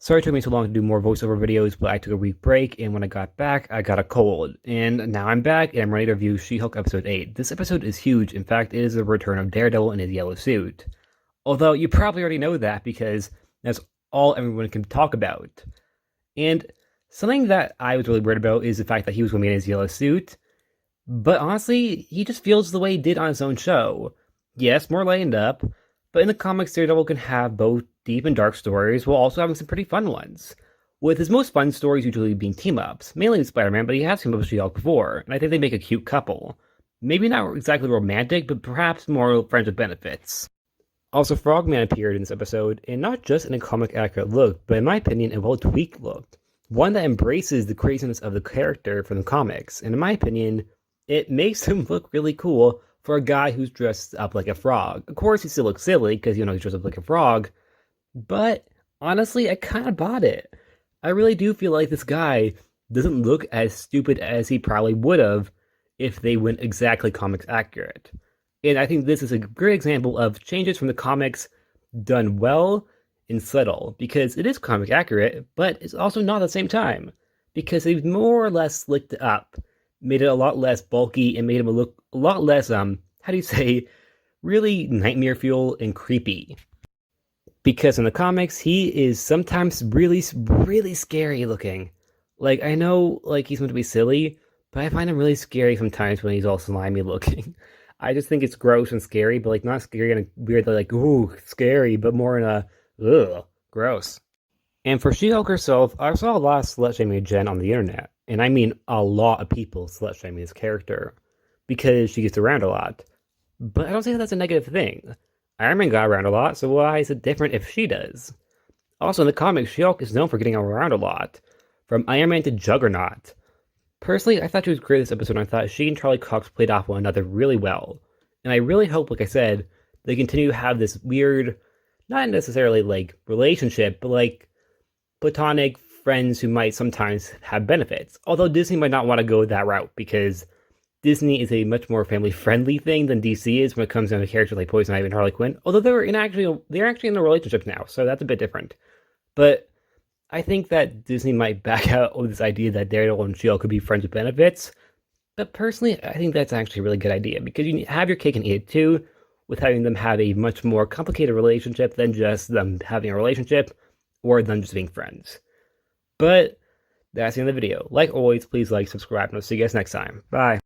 Sorry it took me so long to do more voiceover videos, but I took a week break, and when I got back, I got a cold. And now I'm back, and I'm ready to review She-Hulk Episode 8. This episode is huge. In fact, it is the return of Daredevil in his yellow suit. Although, you probably already know that, because that's all everyone can talk about. And something that I was really worried about is the fact that he was going to be in his yellow suit. But honestly, he just feels the way he did on his own show. Yes, more lightened up, but in the comics, Daredevil can have both deep and dark stories while also having some pretty fun ones. With his most fun stories usually being team-ups, mainly with Spider-Man, but he has teamed up with She-Hulk before, and I think they make a cute couple. Maybe not exactly romantic, but perhaps more friends with benefits. Also, Frogman appeared in this episode, and not just in a comic-accurate look, but in my opinion, a well-tweaked look. One that embraces the craziness of the character from the comics, and in my opinion, it makes him look really cool for a guy who's dressed up like a frog. Of course, he still looks silly, because, he's dressed up like a frog, but honestly, I kind of bought it. I really do feel like this guy doesn't look as stupid as he probably would have if they went exactly comics accurate. And I think this is a great example of changes from the comics done well and subtle, because it is comic accurate, but it's also not at the same time, because they've more or less slicked it up, made it a lot less bulky, and made him look a lot less, really nightmare fuel and creepy. Because in the comics, he is sometimes really, really scary looking. Like, I know, he's meant to be silly, but I find him really scary sometimes when he's all slimy looking. I just think it's gross and scary, but, not scary in a weird, ooh, scary, but more in a, ugh, gross. And for She-Hulk herself, I saw a lot of slut-shaming Jen on the internet. And I mean a lot of people slut-shaming this character. Because she gets around a lot. But I don't think that's a negative thing. Iron Man got around a lot, so why is it different if she does? Also, in the comics, She-Hulk is known for getting around a lot. From Iron Man to Juggernaut. Personally, I thought she was great this episode, and I thought she and Charlie Cox played off one another really well. And I really hope, like I said, they continue to have this weird, not necessarily, relationship, but, platonic friends who might sometimes have benefits. Although Disney might not want to go that route, because Disney is a much more family-friendly thing than DC is when it comes down to characters like Poison Ivy and Harley Quinn. Although they're actually in a relationship now, so that's a bit different. But I think that Disney might back out of this idea that Daredevil and She-Hulk could be friends with benefits. But personally, I think that's actually a really good idea, because you have your cake and eat it too, with having them have a much more complicated relationship than just them having a relationship or them just being friends. But that's the end of the video. Like always, please like, subscribe, and I'll see you guys next time. Bye.